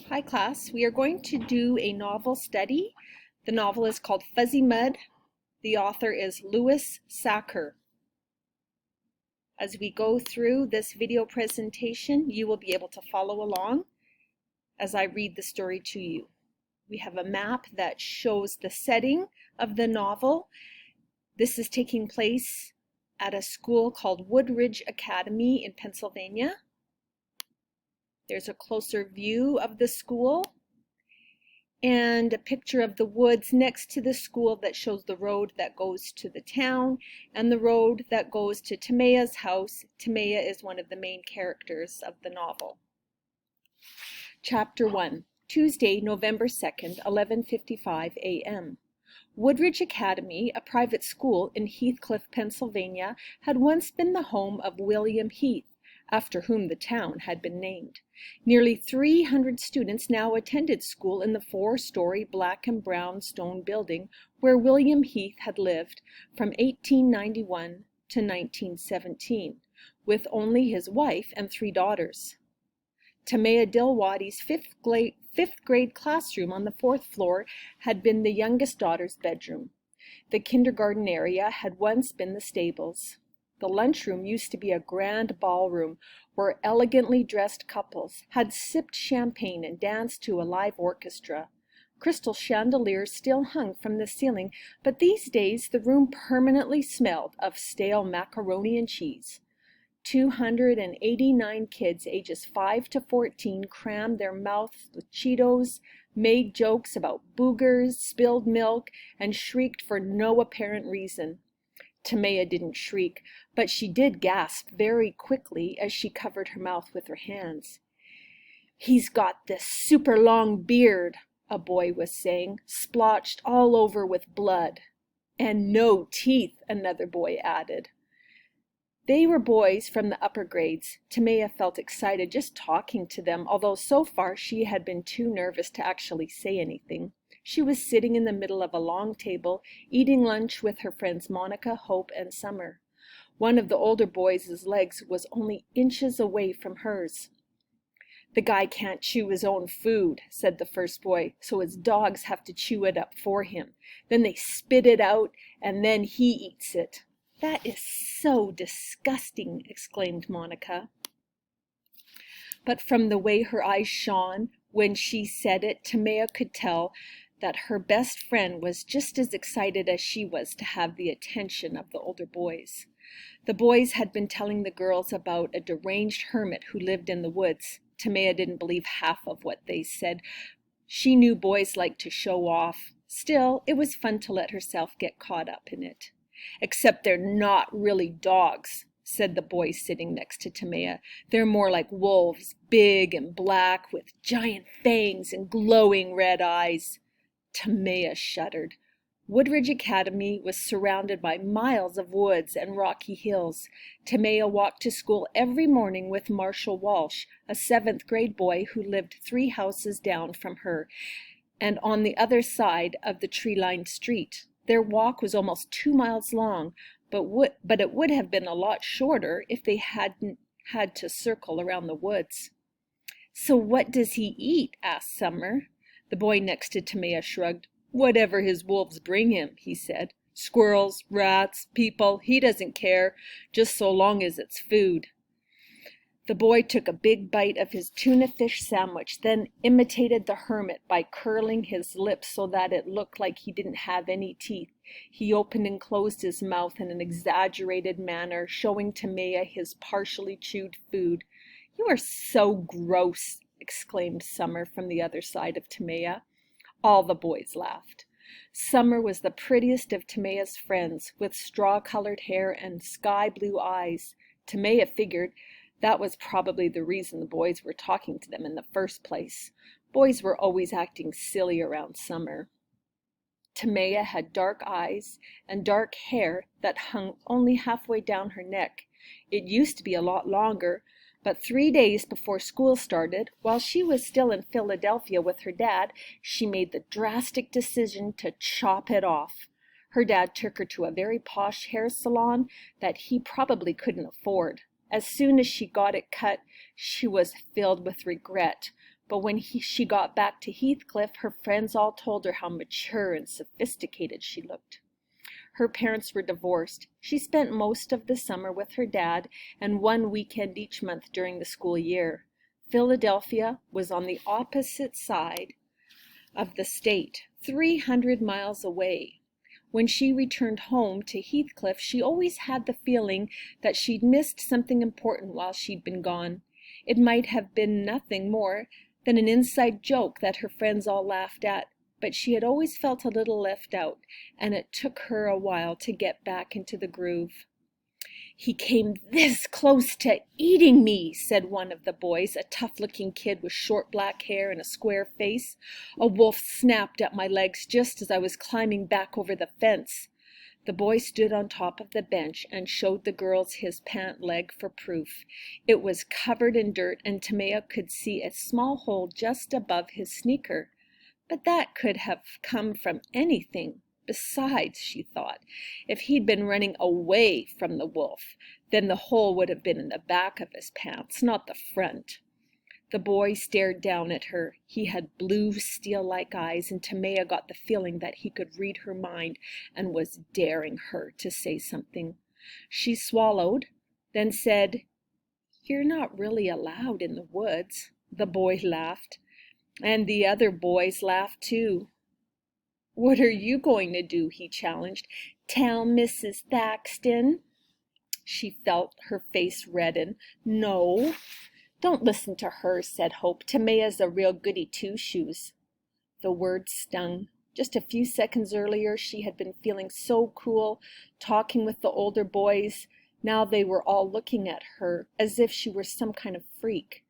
Hi class, we are going to do a novel study. The novel is called Fuzzy Mud. The author is Sachar. As we go through this video presentation, you will be able to follow along as I read the story to you. We have a map that shows the setting of the novel. This is taking place at a school called Woodridge Academy in Pennsylvania. There's a closer view of the school and a picture of the woods next to the school that shows the road that goes to the town and the road that goes to Tamea's house. Tamea is one of the main characters of the novel. Chapter 1, Tuesday, November 2nd, 11:55 a.m. Woodridge Academy, a private school in Heathcliff, Pennsylvania, had once been the home of William Heath, after whom the town had been named. Nearly 300 students now attended school in the 4-story black and brown stone building where William Heath had lived from 1891 to 1917, with only his wife and 3 daughters. Tamea Dilwadi's fifth grade classroom on the 4th floor had been the youngest daughter's bedroom. The kindergarten area had once been the stables. The lunchroom used to be a grand ballroom where elegantly dressed couples had sipped champagne and danced to a live orchestra. Crystal chandeliers still hung from the ceiling, but these days the room permanently smelled of stale macaroni and cheese. 289 kids ages 5 to 14 crammed their mouths with Cheetos, made jokes about boogers, spilled milk, and shrieked for no apparent reason. Tamea didn't shriek, but she did gasp very quickly as she covered her mouth with her hands. "He's got this super long beard," a boy was saying, "splotched all over with blood." "And no teeth," another boy added. They were boys from the upper grades. Tamea felt excited just talking to them, although so far she had been too nervous to actually say anything. She was sitting in the middle of a long table, eating lunch with her friends Monica, Hope, and Summer. One of the older boys' legs was only inches away from hers. "The guy can't chew his own food," said the first boy, "so his dogs have to chew it up for him. Then they spit it out, and then he eats it." "That is so disgusting," exclaimed Monica. But from the way her eyes shone when she said it, Tamea could tell that her best friend was just as excited as she was to have the attention of the older boys. The boys had been telling the girls about a deranged hermit who lived in the woods. Tamea didn't believe half of what they said. She knew boys liked to show off. Still, it was fun to let herself get caught up in it. "Except they're not really dogs," said the boy sitting next to Tamea. "They're more like wolves, big and black, with giant fangs and glowing red eyes." Tamea shuddered. Woodridge Academy was surrounded by miles of woods and rocky hills. Tamea walked to school every morning with Marshall Walsh, a 7th grade boy who lived 3 houses down from her and on the other side of the tree-lined street. Their walk was almost 2 miles long, but it would have been a lot shorter if they hadn't had to circle around the woods. "So what does he eat?" asked Summer. The boy next to Tamea shrugged. "Whatever his wolves bring him," he said. "Squirrels, rats, people, he doesn't care, just so long as it's food." The boy took a big bite of his tuna fish sandwich, then imitated the hermit by curling his lips so that it looked like he didn't have any teeth. He opened and closed his mouth in an exaggerated manner, showing Tamea his partially chewed food. "You are so gross," exclaimed Summer from the other side of Tamea. All the boys laughed. Summer was the prettiest of Tamea's friends, with straw-colored hair and sky-blue eyes. Tamea figured that was probably the reason the boys were talking to them in the first place. Boys were always acting silly around Summer. Tamea had dark eyes and dark hair that hung only halfway down her neck. It used to be a lot longer, but 3 days before school started, while she was still in Philadelphia with her dad, she made the drastic decision to chop it off. Her dad took her to a very posh hair salon that he probably couldn't afford. As soon as she got it cut, she was filled with regret. But when she got back to Heathcliff, her friends all told her how mature and sophisticated she looked. Her parents were divorced. She spent most of the summer with her dad and one weekend each month during the school year. Philadelphia was on the opposite side of the state, 300 miles away. When she returned home to Heathcliff, she always had the feeling that she'd missed something important while she'd been gone. It might have been nothing more than an inside joke that her friends all laughed at, but she had always felt a little left out, and it took her a while to get back into the groove. "He came this close to eating me," said one of the boys, a tough-looking kid with short black hair and a square face. "A wolf snapped at my legs just as I was climbing back over the fence." The boy stood on top of the bench and showed the girls his pant leg for proof. It was covered in dirt, and Timea could see a small hole just above his sneaker. But that could have come from anything. Besides, she thought, if he'd been running away from the wolf, then the hole would have been in the back of his pants, not the front. The boy stared down at her. He had blue, steel-like eyes, and Timea got the feeling that he could read her mind and was daring her to say something. She swallowed, then said, "You're not really allowed in the woods." The boy laughed, and the other boys laughed too. "What are you going to do?" he challenged. "Tell Mrs. Thaxton?" She felt her face redden. "No." "Don't listen to her," said Hope. "Timea's a real goody two-shoes." The words stung. Just a few seconds earlier she had been feeling so cool, talking with the older boys. Now they were all looking at her as if she were some kind of freak.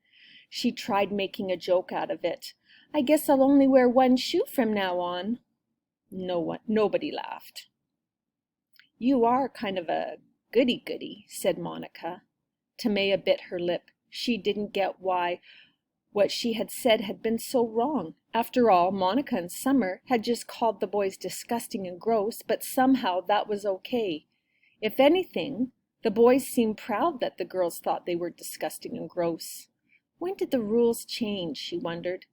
She tried making a joke out of it. "I guess I'll only wear one shoe from now on." Nobody laughed. "You are kind of a goody-goody," said Monica. Timea bit her lip. She didn't get why what she had said had been so wrong. After all, Monica and Summer had just called the boys disgusting and gross, but somehow that was okay. If anything, the boys seemed proud that the girls thought they were disgusting and gross. When did the rules change, she wondered.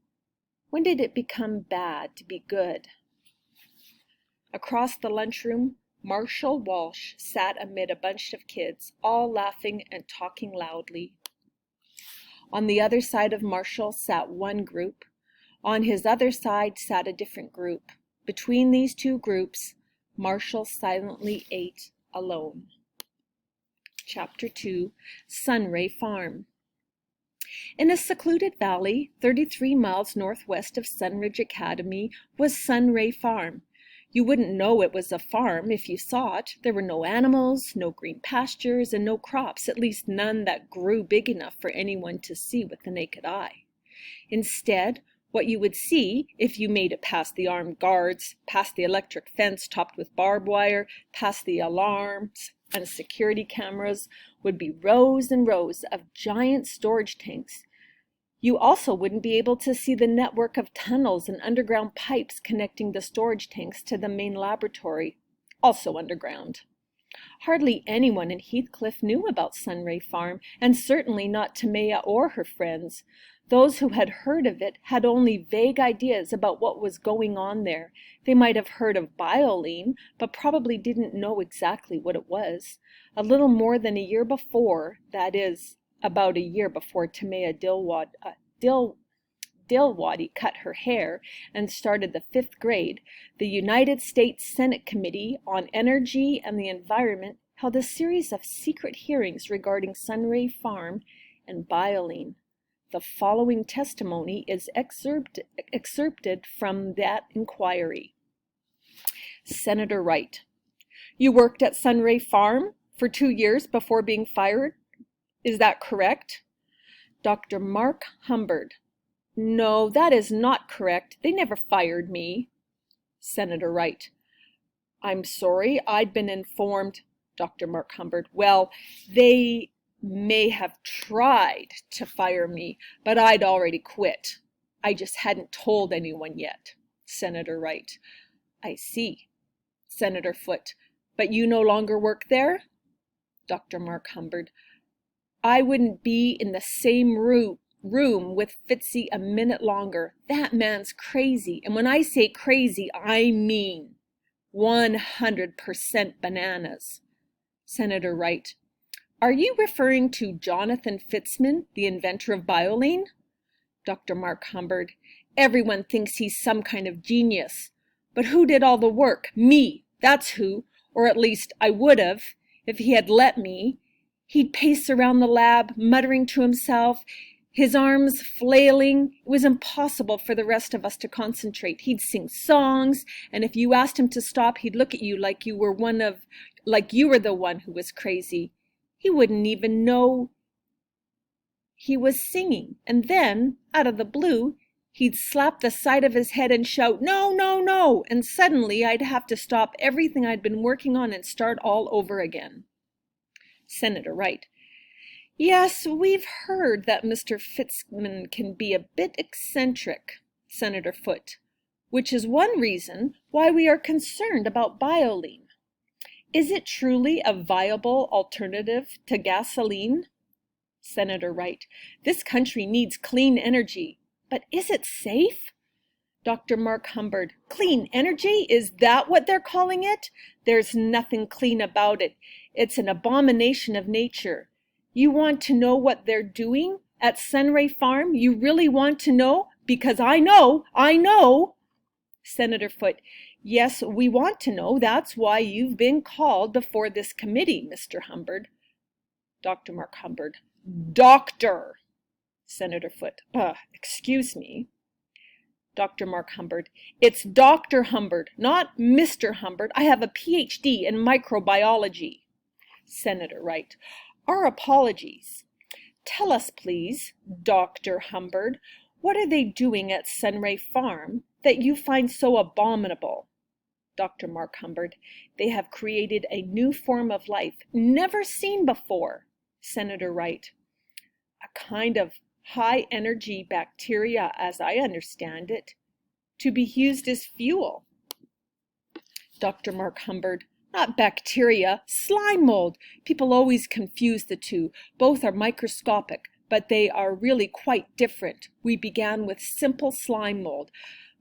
When did it become bad to be good? Across the lunchroom, Marshall Walsh sat amid a bunch of kids, all laughing and talking loudly. On the other side of Marshall sat one group. On his other side sat a different group. Between these two groups, Marshall silently ate alone. Chapter 2, Sunray Farm. In a secluded valley, 33 miles northwest of Sunridge Academy, was Sunray Farm. You wouldn't know it was a farm if you saw it. There were no animals, no green pastures, and no crops, at least none that grew big enough for anyone to see with the naked eye. Instead, what you would see, if you made it past the armed guards, past the electric fence topped with barbed wire, past the alarms and security cameras, would be rows and rows of giant storage tanks. You also wouldn't be able to see the network of tunnels and underground pipes connecting the storage tanks to the main laboratory, also underground. Hardly anyone in Heathcliff knew about Sunray Farm, and certainly not Timea or her friends. Those who had heard of it had only vague ideas about what was going on there. They might have heard of bioline, but probably didn't know exactly what it was. A little more than a year before, that is, about a year before Timea Dilwadi cut her hair and started the 5th grade, the United States Senate Committee on Energy and the Environment held a series of secret hearings regarding Sunray Farm and bioline. The following testimony is excerpted from that inquiry. Senator Wright: "You worked at Sunray Farm for 2 years before being fired. Is that correct?" Dr. Mark Humbard: "No, that is not correct. They never fired me." Senator Wright: "I'm sorry, I'd been informed." Dr. Mark Humbard: "Well, they may have tried to fire me, but I'd already quit. I just hadn't told anyone yet." Senator Wright: "I see." Senator Foote: "But you no longer work there?" Dr. Mark Humbard: "I wouldn't be in the same room room with Fitzy a minute longer. That man's crazy. And when I say crazy, I mean 100% bananas. Senator Wright: Are you referring to Jonathan Fitzman, the inventor of bioline? Dr. Mark Humbard: Everyone thinks he's some kind of genius. But who did all the work? Me. That's who. Or at least I would have, if he had let me. He'd pace around the lab, muttering to himself, his arms flailing. It was impossible for the rest of us to concentrate. He'd sing songs, and if you asked him to stop, he'd look at you like you were the one who was crazy. He wouldn't even know he was singing. And then, out of the blue, he'd slap the side of his head and shout, "No, no, no!" And suddenly I'd have to stop everything I'd been working on and start all over again. Senator Wright: Yes, we've heard that Mr. Fitzman can be a bit eccentric, Senator Foote, which is one reason why we are concerned about bioline. Is it truly a viable alternative to gasoline? Senator Wright: This country needs clean energy, but is it safe? Dr. Mark Humbard: Clean energy? Is that what they're calling it? There's nothing clean about it. It's an abomination of nature. You want to know what they're doing at Sunray Farm? You really want to know? Because I know. Senator Foote: Yes, we want to know. That's why you've been called before this committee, Mr. Humbard. Dr. Mark Humbard: Doctor. Senator Foote: Excuse me. Dr. Mark Humbard: It's Dr. Humbard, not Mr. Humbard. I have a PhD in microbiology. Senator Wright: Our apologies. Tell us, please, Dr. Humbard, what are they doing at Sunray Farm that you find so abominable? Dr. Mark Humbard: They have created a new form of life, never seen before. Senator Wright: A kind of high-energy bacteria, as I understand it, to be used as fuel. Dr. Mark Humbard: Not bacteria, slime mold. People always confuse the two. Both are microscopic, but they are really quite different. We began with simple slime mold,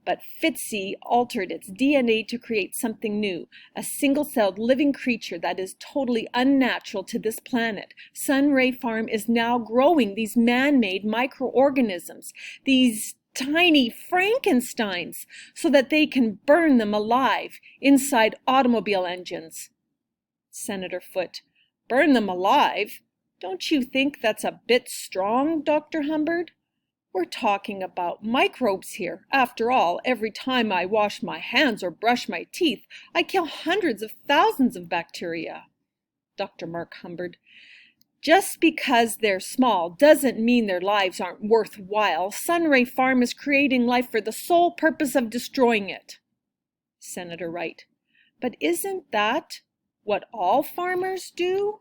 but Fitzy altered its DNA to create something new, a single-celled living creature that is totally unnatural to this planet. Sunray Farm is now growing these man-made microorganisms, these tiny Frankensteins, so that they can burn them alive inside automobile engines. Senator Foote: Burn them alive? Don't you think that's a bit strong, Dr. Humbard? We're talking about microbes here. After all, every time I wash my hands or brush my teeth, I kill hundreds of thousands of bacteria. Dr. Mark Humbard: Just because they're small doesn't mean their lives aren't worthwhile. Sunray Farm is creating life for the sole purpose of destroying it. Senator Wright: But isn't that what all farmers do?